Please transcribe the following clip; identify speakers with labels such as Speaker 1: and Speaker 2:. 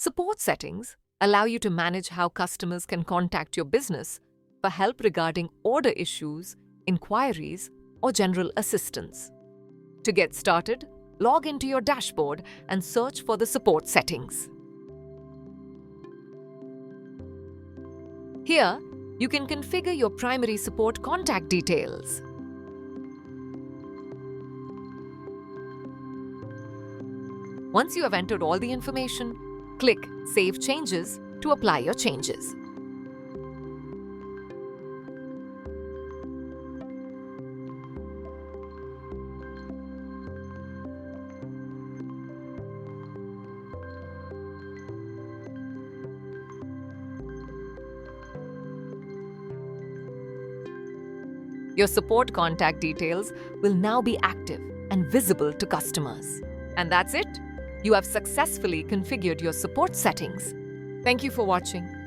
Speaker 1: Support settings allow you to manage how customers can contact your business for help regarding order issues, inquiries, or general assistance. To get started, log into your dashboard and search for the support settings. Here, you can configure your primary support contact details. Once you have entered all the information, click Save Changes to apply your changes. Your support contact details will now be active and visible to customers. And that's it. You have successfully configured your support settings. Thank you for watching.